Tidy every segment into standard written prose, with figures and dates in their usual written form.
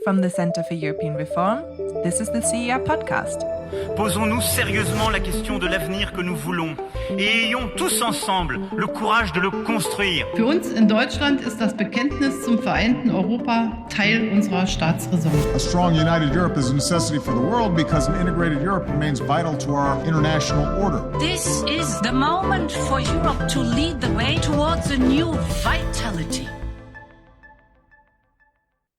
From the Center for European Reform, this is the CER Podcast. Posons-nous sérieusement la question de l'avenir que nous voulons et ayons tous ensemble le courage de le construire. Für uns in Deutschland ist das Bekenntnis zum vereinten Europa Teil unserer Staatsräson. A strong united Europe is a necessity for the world because an integrated Europe remains vital to our international order. This is the moment for Europe to lead the way towards a new vitality.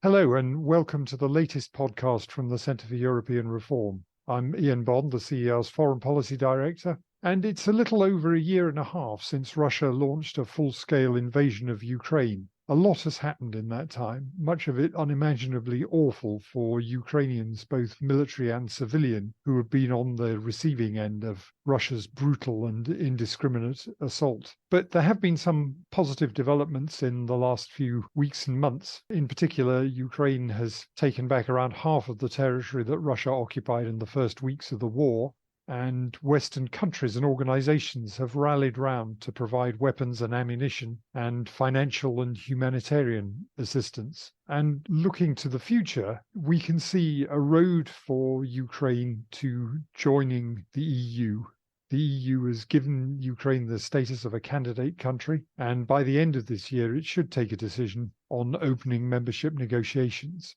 Hello and welcome to the latest podcast from the Centre for European Reform. I'm Ian Bond, the CER's Foreign Policy Director, and it's a little over a year and a half since Russia launched a full-scale invasion of Ukraine. A lot has happened in that time, much of it unimaginably awful for Ukrainians, both military and civilian, who have been on the receiving end of Russia's brutal and indiscriminate assault. But there have been some positive developments in the last few weeks and months. In particular, Ukraine has taken back around half of the territory that Russia occupied in the first weeks of the war, and Western countries and organizations have rallied round to provide weapons and ammunition and financial and humanitarian assistance. And looking to the future, we can see a road for Ukraine to joining the EU. The EU has given Ukraine the status of a candidate country, and by the end of this year, it should take a decision on opening membership negotiations.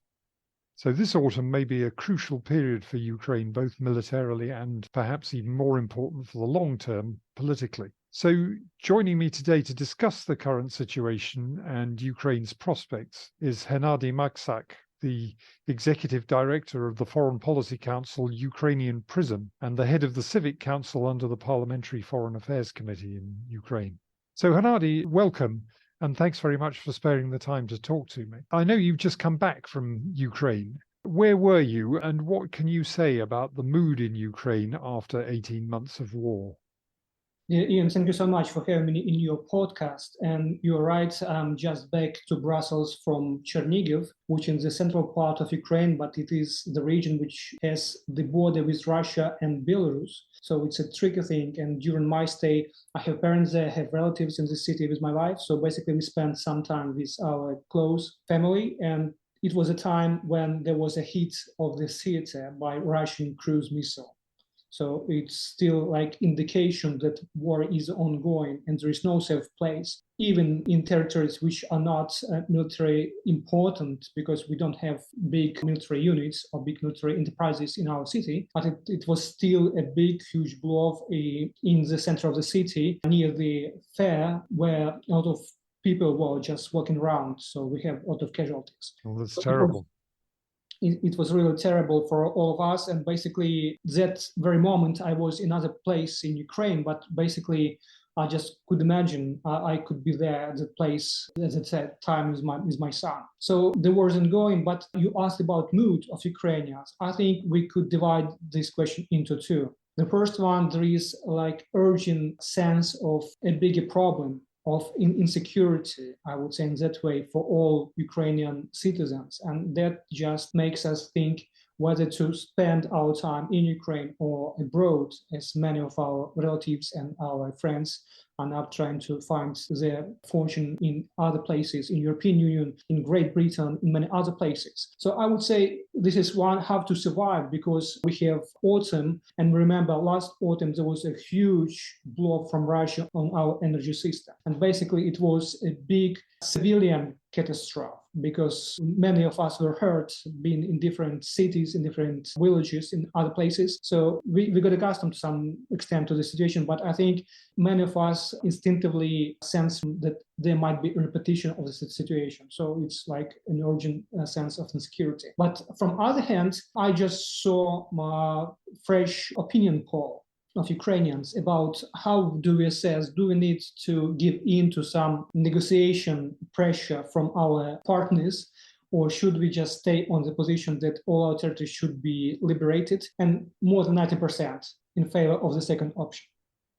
So this autumn may be a crucial period for Ukraine, both militarily and perhaps even more important for the long term politically. So joining me today to discuss the current situation and Ukraine's prospects is Hennady Maksak, the Executive Director of the Foreign Policy Council Ukrainian Prism and the head of the Civic Council under the Parliamentary Foreign Affairs Committee in Ukraine. So Hennady, welcome. And thanks very much for sparing the time to talk to me. I know you've just come back from Ukraine. Where were you and what can you say about the mood in Ukraine after 18 months of war? Yeah, Ian, thank you so much for having me in your podcast. And you're right, I'm just back to Brussels from Chernihiv, which is the central part of Ukraine, but it is the region which has the border with Russia and Belarus. So it's a tricky thing. And during my stay, I have parents there, I have relatives in the city with my wife. So basically we spent some time with our close family. And it was a time when there was a hit of the theater by Russian cruise missile. So it's still like indication that war is ongoing and there is no safe place, even in territories which are not military important because we don't have big military units or big military enterprises in our city. But it was still a big, huge blow in the center of the city near the fair where a lot of people were just walking around. So we have a lot of casualties. Oh, that's terrible. It was really terrible for all of us. And basically that very moment I was in another place in Ukraine, but basically I just could imagine I could be there at the place at that time with my son. So the war is ongoing, but you asked about mood of Ukrainians. I think we could divide this question into two. The first one, there is like urgent sense of a bigger problem of insecurity, I would say in that way, for all Ukrainian citizens. And that just makes us think whether to spend our time in Ukraine or abroad, as many of our relatives and our friends are now trying to find their fortune in other places, in European Union, in Great Britain, in many other places. So I would say this is one how to survive because we have autumn. And remember, last autumn, there was a huge blow from Russia on our energy system. And basically, it was a big civilian catastrophe because many of us were hurt being in different cities, in different villages, in other places. So we got accustomed to some extent to the situation, but I think many of us instinctively sense that there might be a repetition of the situation. So it's like an urgent sense of insecurity. But from other hand, I just saw my fresh opinion poll of Ukrainians about how do we assess, do we need to give in to some negotiation pressure from our partners, or should we just stay on the position that all our territories should be liberated? And more than 90% in favor of the second option.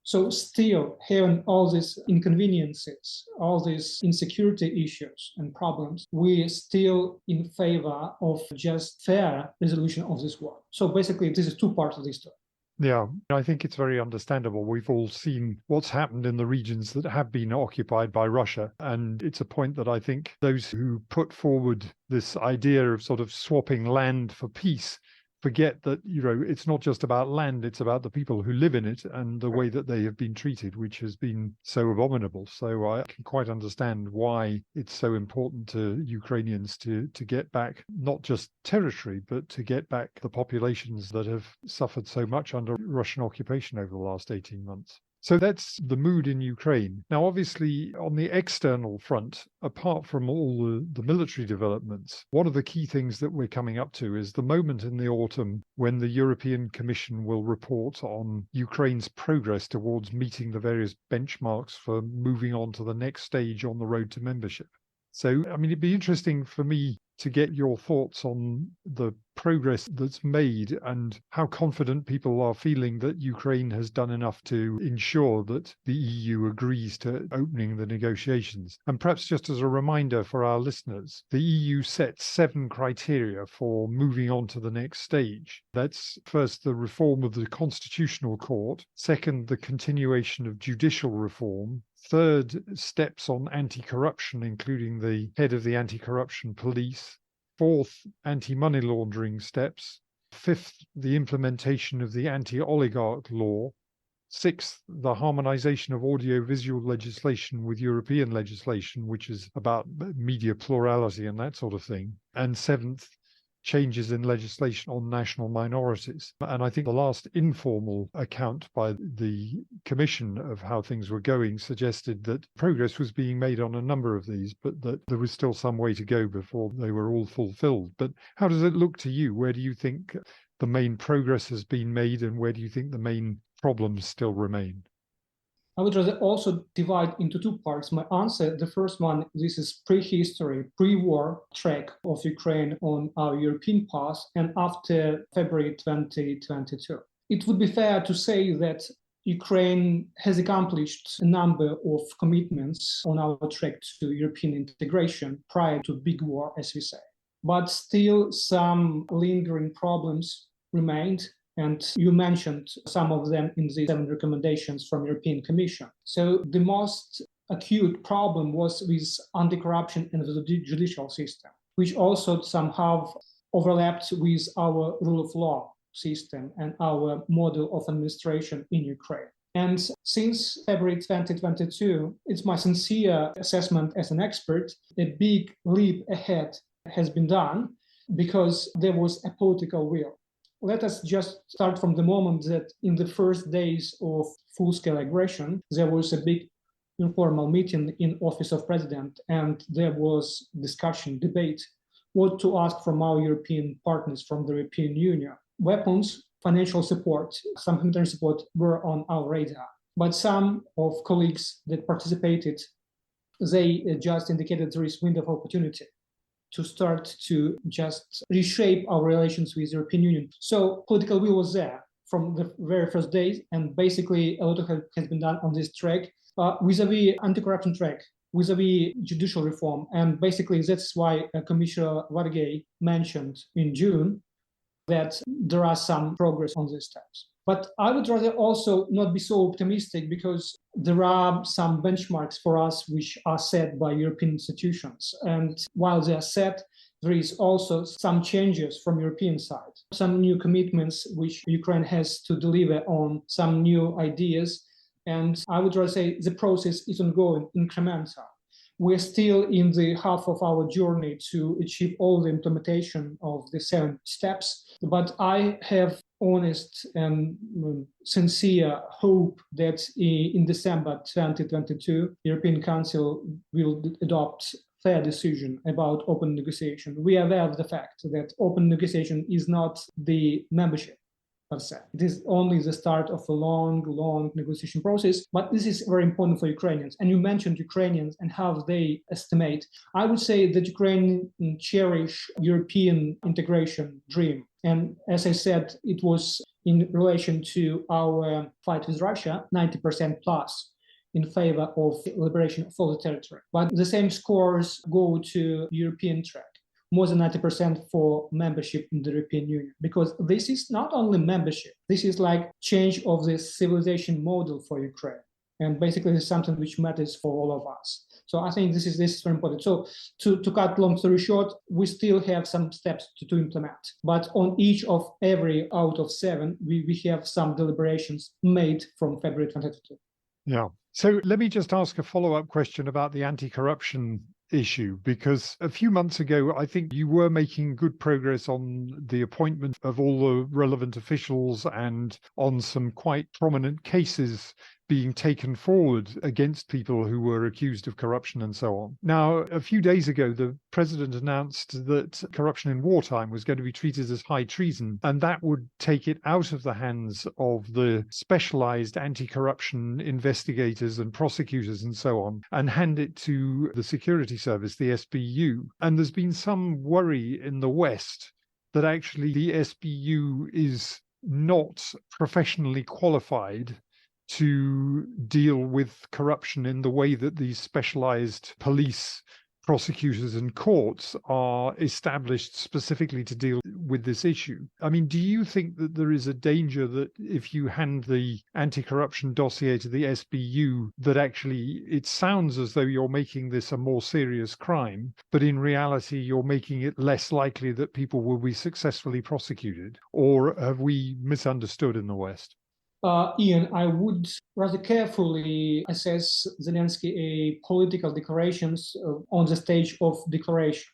So still having all these inconveniences, all these insecurity issues and problems, we're still in favor of just fair resolution of this war. So basically, this is two parts of this story. Yeah, I think it's very understandable. We've all seen what's happened in the regions that have been occupied by Russia. And it's a point that I think those who put forward this idea of sort of swapping land for peace forget that, it's not just about land, it's about the people who live in it and the way that they have been treated, which has been so abominable. So I can quite understand why it's so important to Ukrainians to get back not just territory, but to get back the populations that have suffered so much under Russian occupation over the last 18 months. So that's the mood in Ukraine. Now, obviously, on the external front, apart from all the military developments, one of the key things that we're coming up to is the moment in the autumn when the European Commission will report on Ukraine's progress towards meeting the various benchmarks for moving on to the next stage on the road to membership. So, it'd be interesting for me to get your thoughts on the progress that's made and how confident people are feeling that Ukraine has done enough to ensure that the EU agrees to opening the negotiations. And perhaps just as a reminder for our listeners, the EU sets 7 criteria for moving on to the next stage. That's first, the reform of the Constitutional Court. Second, the continuation of judicial reform. Third, steps on anti-corruption, including the head of the anti-corruption police. Fourth, anti-money laundering steps. Fifth, the implementation of the anti-oligarch law. Sixth, the harmonization of audiovisual legislation with European legislation, which is about media plurality and that sort of thing. And seventh, changes in legislation on national minorities. And I think the last informal account by the Commission of how things were going suggested that progress was being made on a number of these, but that there was still some way to go before they were all fulfilled. But how does it look to you? Where do you think the main progress has been made, and where do you think the main problems still remain? I would rather also divide into 2 parts my answer. The first one, this is prehistory, pre-war track of Ukraine on our European path and after February 2022. It would be fair to say that Ukraine has accomplished a number of commitments on our track to European integration prior to big war, as we say. But still some lingering problems remained. And you mentioned some of them in the 7 recommendations from European Commission. So the most acute problem was with anti-corruption in the judicial system, which also somehow overlapped with our rule of law system and our model of administration in Ukraine. And since February 2022, it's my sincere assessment as an expert, a big leap ahead has been done because there was a political will. Let us just start from the moment that in the first days of full-scale aggression, there was a big informal meeting in Office of President, and there was discussion, debate, what to ask from our European partners, from the European Union. Weapons, financial support, some humanitarian support were on our radar. But some of colleagues that participated, they just indicated there is window of opportunity to start to just reshape our relations with the European Union. So political will was there from the very first days, and basically a lot of has been done on this track, vis-a-vis anti-corruption track, vis-a-vis judicial reform. And basically that's why Commissioner Vargey mentioned in June that there are some progress on these steps. But I would rather also not be so optimistic because there are some benchmarks for us which are set by European institutions. And while they are set, there is also some changes from European side, some new commitments which Ukraine has to deliver on, some new ideas. And I would rather say the process is ongoing, incremental. We're still in the half of our journey to achieve all the implementation of the 7 steps. But I have honest and sincere hope that in December 2022, European Council will adopt fair decision about open negotiation. We are aware of the fact that open negotiation is not the membership per se. It is only the start of a long negotiation process, but this is very important for Ukrainians. And you mentioned Ukrainians and how they estimate. I would say that Ukrainians cherish European integration dream. And as I said, it was in relation to our fight with Russia, 90% plus in favor of liberation of all the territory. But the same scores go to European track. more than 90% for membership in the European Union, because this is not only membership, this is like change of the civilization model for Ukraine. And basically it's something which matters for all of us. So I think this is very important. So to cut long story short, we still have some steps to implement. But on each of every out of 7, we have some deliberations made from February 2022. Yeah. So let me just ask a follow-up question about the anti-corruption issue, because a few months ago, I think you were making good progress on the appointment of all the relevant officials and on some quite prominent cases being taken forward against people who were accused of corruption and so on. Now, a few days ago, the president announced that corruption in wartime was going to be treated as high treason, and that would take it out of the hands of the specialized anti-corruption investigators and prosecutors and so on, and hand it to the security service, the SBU. And there's been some worry in the West that actually the SBU is not professionally qualified to deal with corruption in the way that these specialized police, prosecutors and courts are established specifically to deal with this issue. I mean, do you think that there is a danger that if you hand the anti-corruption dossier to the SBU, that actually it sounds as though you're making this a more serious crime, but in reality you're making it less likely that people will be successfully prosecuted? Or have we misunderstood in the West? Ian, I would rather carefully assess Zelensky political declarations on the stage of declarations.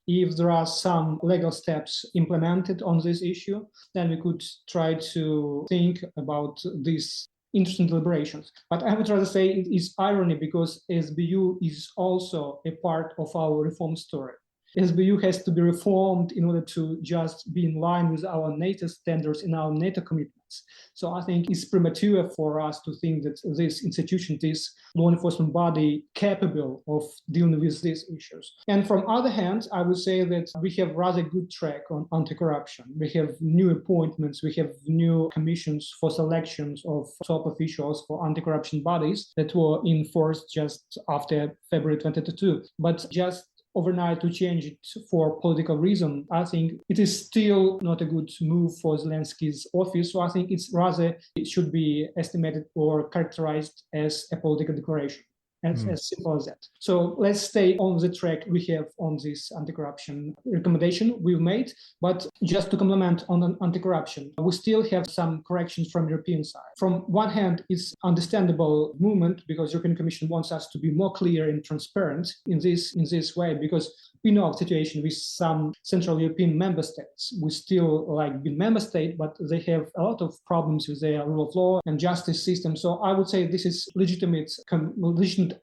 If there are some legal steps implemented on this issue, then we could try to think about these interesting deliberations. But I would rather say it is irony, because SBU is also a part of our reform story. SBU has to be reformed in order to just be in line with our NATO standards and our NATO commitments. So I think it's premature for us to think that this institution, this law enforcement body, capable of dealing with these issues. And from other hand, I would say that we have rather good track on anti-corruption. We have new appointments, we have new commissions for selections of top officials for anti-corruption bodies that were enforced just after February 2022. But just overnight to change it for political reason, I think it is still not a good move for Zelensky's office. So I think it should be estimated or characterized as a political declaration. As simple as that. So let's stay on the track we have on this anti-corruption recommendation we've made. But just to complement on anti-corruption, we still have some corrections from European side. From one hand, it's understandable movement because European Commission wants us to be more clear and transparent in this way, because we know the situation with some Central European member states. We still be member state, but they have a lot of problems with their rule of law and justice system. So I would say this is legitimate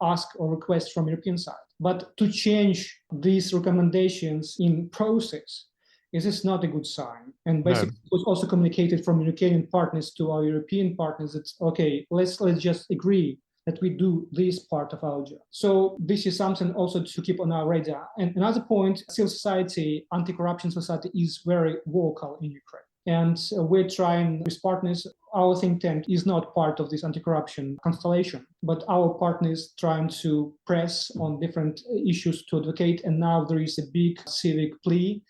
ask or request from European side. But to change these recommendations in process, this is not a good sign. And basically it was also communicated from Ukrainian partners to our European partners that, okay, let's just agree that we do this part of our job. So this is something also to keep on our radar. And another point, civil society, anti-corruption society is very vocal in Ukraine. And we're trying with partners. Our think tank is not part of this anti-corruption constellation, but our partners trying to press on different issues to advocate. And now there is a big civic plea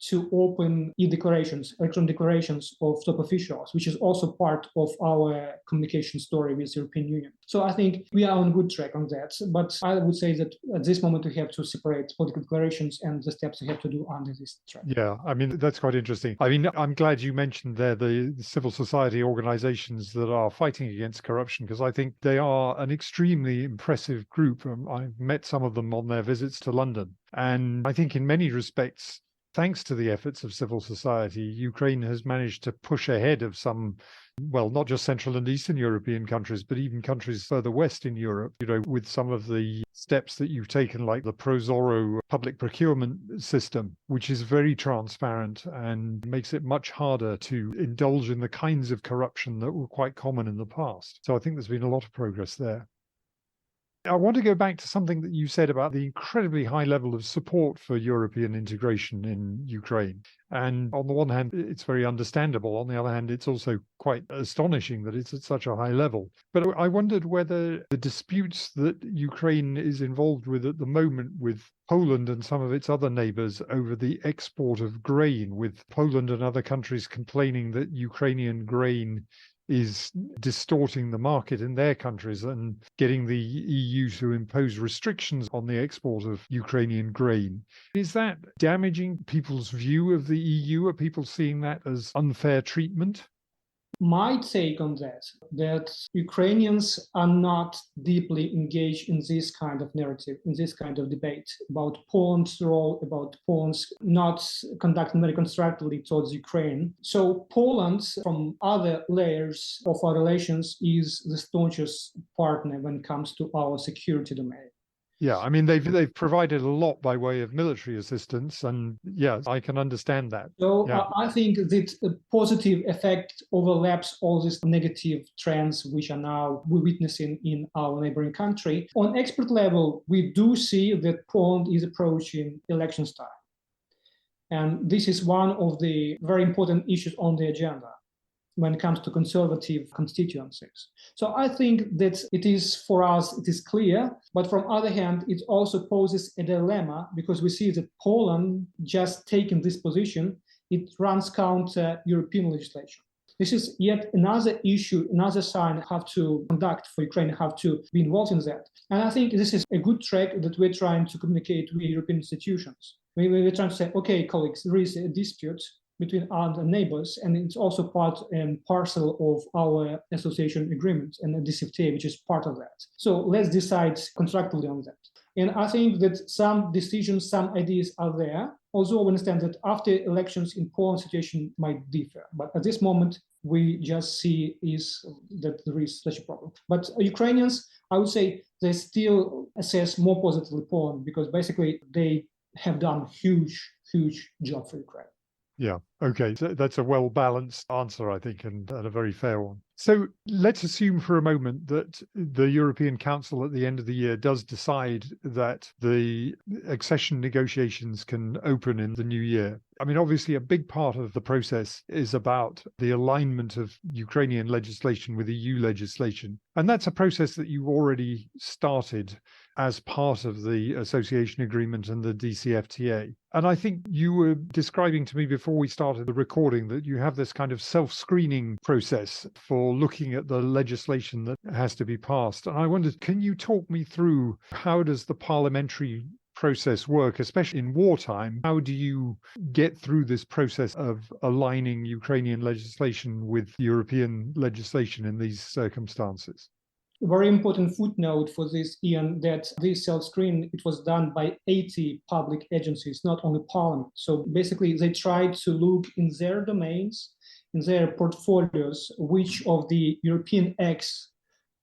to open electronic declarations of top officials, which is also part of our communication story with the European Union. So I think we are on good track on that. But I would say that at this moment, we have to separate political declarations and the steps we have to do under this track. Yeah, I mean, that's quite interesting. I mean, I'm glad you mentioned there the civil society organizations that are fighting against corruption, because I think they are an extremely impressive group. I've met some of them on their visits to London. And I think in many respects, thanks to the efforts of civil society, Ukraine has managed to push ahead of some, well, not just Central and Eastern European countries, but even countries further west in Europe, with some of the steps that you've taken, like the ProZorro public procurement system, which is very transparent and makes it much harder to indulge in the kinds of corruption that were quite common in the past. So I think there's been a lot of progress there. I want to go back to something that you said about the incredibly high level of support for European integration in Ukraine. And on the one hand, it's very understandable. On the other hand, it's also quite astonishing that it's at such a high level. But I wondered whether the disputes that Ukraine is involved with at the moment with Poland and some of its other neighbors over the export of grain, with Poland and other countries complaining that Ukrainian grain is distorting the market in their countries and getting the EU to impose restrictions on the export of Ukrainian grain. Is that damaging people's view of the EU? Are people seeing that as unfair treatment? My take on that Ukrainians are not deeply engaged in this kind of narrative, in this kind of debate about Poland's role, about Poland's not conducting very constructively towards Ukraine. So Poland, from other layers of our relations, is the staunchest partner when it comes to our security domain. Yeah, I mean, they've provided a lot by way of military assistance, and yeah, I can understand that. So yeah. I think that the positive effect overlaps all these negative trends which are now we're witnessing in our neighboring country. On expert level, we do see that Poland is approaching election time. And this is one of the very important issues on the agenda when it comes to conservative constituencies. So I think that it is, for us, it is clear, but from other hand, it also poses a dilemma because we see that Poland just taking this position, it runs counter European legislation. This is yet another issue, another sign have to conduct for Ukraine, have to be involved in that. And I think this is a good track that we're trying to communicate with European institutions. We're trying to say, okay, colleagues, there is a dispute between our neighbors, and it's also part and parcel of our association agreement and the DCFTA, which is part of that. So let's decide constructively on that. And I think that some decisions, some ideas are there, although we understand that after elections in Poland, situation might differ. But at this moment, we just see is that there is such a problem. But Ukrainians, I would say, they still assess more positively Poland because basically they have done huge job for Ukraine. Yeah, okay. So that's a well-balanced answer, I think, and a very fair one. So let's assume for a moment that the European Council at the end of the year does decide that the accession negotiations can open in the new year. I mean, obviously, a big part of the process is about the alignment of Ukrainian legislation with EU legislation. And that's a process that you already started as part of the association agreement and the DCFTA. And I think you were describing to me before we started the recording that you have this kind of self-screening process for looking at the legislation that has to be passed. And I wondered, can you talk me through how does the parliamentary process work, especially in wartime? How do you get through this process of aligning Ukrainian legislation with European legislation in these circumstances? Very important footnote for this, Ian, that this self-screen, it was done by 80 public agencies, not only Parliament. So basically, they tried to look in their domains, in their portfolios, which of the European acts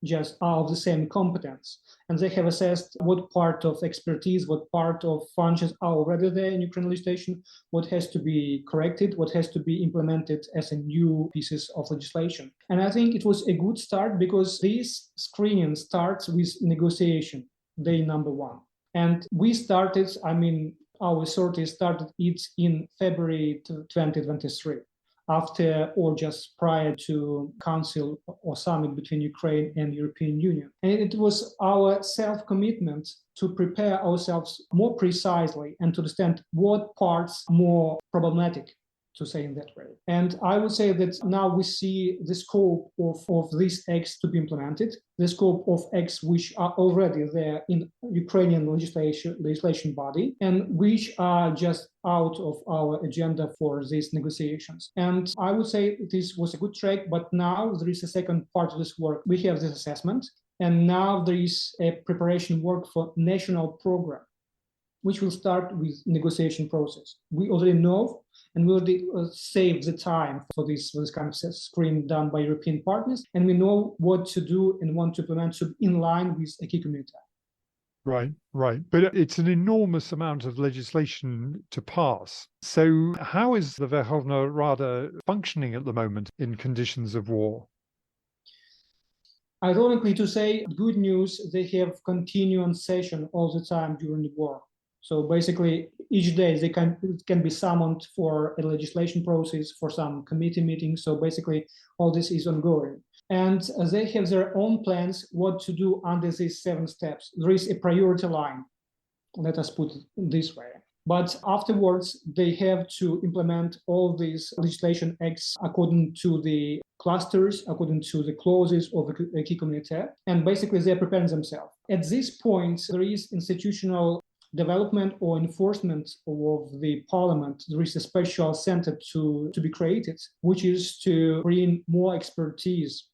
just are of the same competence. And they have assessed what part of expertise, what part of functions are already there in Ukrainian legislation, what has to be corrected, what has to be implemented as a new pieces of legislation. And I think it was a good start because this screening starts with negotiation, day number one. And we started, our authorities started it in February 2023. After or just prior to council or summit between Ukraine and European Union. And it was our self-commitment to prepare ourselves more precisely and to understand what parts are more problematic, to say in that way. And I would say that now we see the scope of these acts to be implemented, the scope of acts which are already there in Ukrainian legislation body and which are just out of our agenda for these negotiations. And I would say this was a good track, but now there is a second part of this work. We have this assessment, and now there is a preparation work for national program, which will start with negotiation process. We already know, and we already save the time for this kind of screen done by European partners, and we know what to do and want to implement to be in line with acquis communautaire. Right. But it's an enormous amount of legislation to pass. So how is the Verkhovna Rada functioning at the moment in conditions of war? Ironically to say, good news, they have continuing session all the time during the war. So basically, each day they can be summoned for a legislation process, for some committee meetings. So basically, all this is ongoing. And they have their own plans what to do under these 7 steps. There is a priority line, let us put it this way. But afterwards, they have to implement all these legislation acts according to the clusters, according to the clauses of the key communitaire. And basically, they're preparing themselves. At this point, there is institutional development or enforcement of the parliament. There is a special center to be created, which is to bring more expertise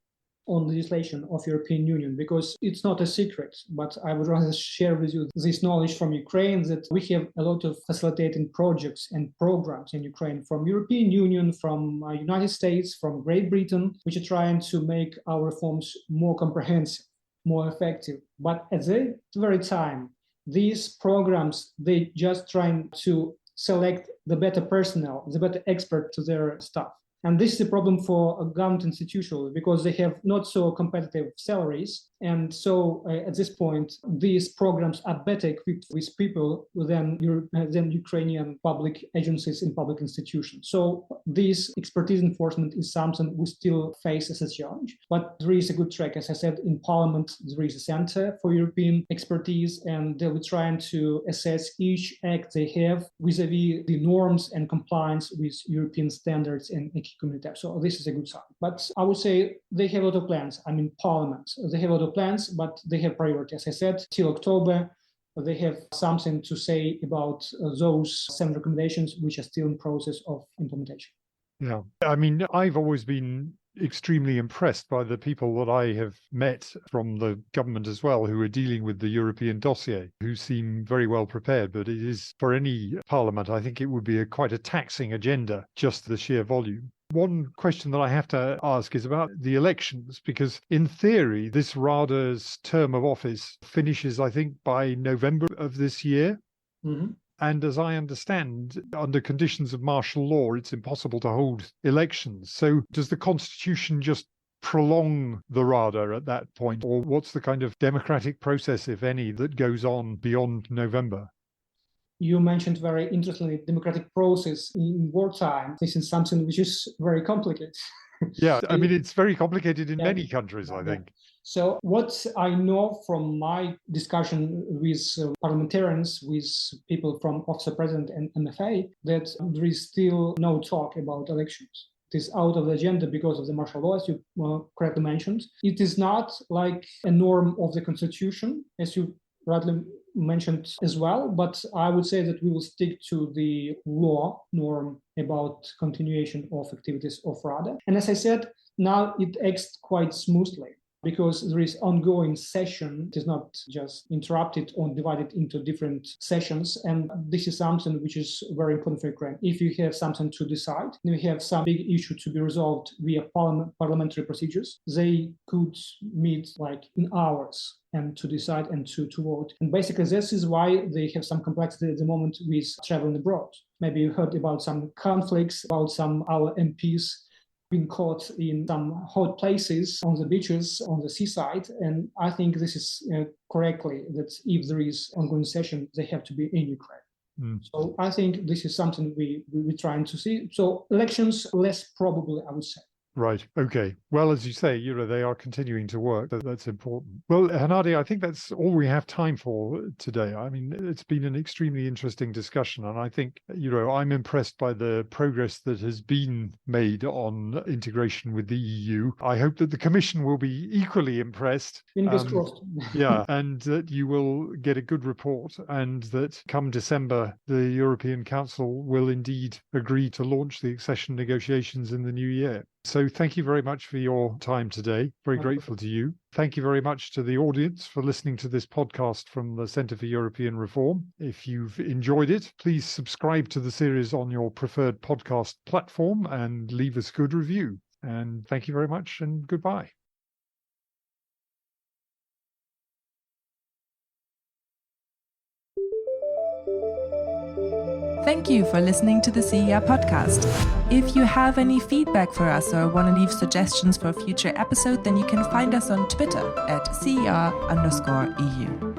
on legislation of European Union, because it's not a secret, but I would rather share with you this knowledge from Ukraine that we have a lot of facilitating projects and programs in Ukraine from European Union, from United States, from Great Britain, which are trying to make our reforms more comprehensive, more effective. But at the very time, these programs, they just trying to select the better personnel, the better expert to their staff. And this is a problem for government institutions because they have not so competitive salaries. And so at this point, these programs are better equipped with people than Ukrainian public agencies and public institutions. So this expertise enforcement is something we still face as a challenge. But there is a good track. As I said, in Parliament, there is a center for European expertise, and they'll be trying to assess each act they have vis-a-vis the norms and compliance with European standards and acquis communautaire. So this is a good sign. But I would say they have a lot of plans. I mean, Parliament, they have a lot of plans, but they have priority. As I said, till October, they have something to say about those 7 recommendations, which are still in process of implementation. Yeah, I mean, I've always been extremely impressed by the people that I have met from the government as well, who are dealing with the European dossier, who seem very well prepared. But it is, for any parliament, I think it would be quite a taxing agenda, just the sheer volume. One question that I have to ask is about the elections, because in theory, this Rada's term of office finishes, I think, by November of this year. Mm-hmm. And as I understand, under conditions of martial law, it's impossible to hold elections. So does the Constitution just prolong the Rada at that point? Or what's the kind of democratic process, if any, that goes on beyond November? You mentioned very interestingly democratic process in wartime. This is something which is very complicated. Yeah, I mean, it's very complicated in many countries, I think. So what I know from my discussion with parliamentarians, with people from Office of President and MFA, that there is still no talk about elections. It is out of the agenda because of the martial law, as you correctly mentioned. It is not like a norm of the Constitution, as you rightly mentioned as well, but I would say that we will stick to the law norm about continuation of activities of Rada. And as I said, now it acts quite smoothly, because there is ongoing session. It is not just interrupted or divided into different sessions. And this is something which is very important for Ukraine. If you have something to decide, and you have some big issue to be resolved via parliamentary procedures, they could meet like in hours and to decide and to vote. And basically, this is why they have some complexity at the moment with traveling abroad. Maybe you heard about some conflicts, about some our MPs being caught in some hot places on the beaches, on the seaside. And I think this is correctly that if there is ongoing session, they have to be in Ukraine. So I think this is something we're trying to see. So elections, less probably, I would say. Right. Okay. Well, as you say, they are continuing to work. That's important. Well, Hennady, I think that's all we have time for today. I mean, it's been an extremely interesting discussion. And I think, I'm impressed by the progress that has been made on integration with the EU. I hope that the Commission will be equally impressed. Fingers crossed. Yeah. And that you will get a good report, and that come December, the European Council will indeed agree to launch the accession negotiations in the new year. So thank you very much for your time today. Very grateful to you. Thank you very much to the audience for listening to this podcast from the Centre for European Reform. If you've enjoyed it, please subscribe to the series on your preferred podcast platform and leave us a good review. And thank you very much, and goodbye. Thank you for listening to the CER Podcast. If you have any feedback for us or want to leave suggestions for a future episode, then you can find us on Twitter at CER_EU.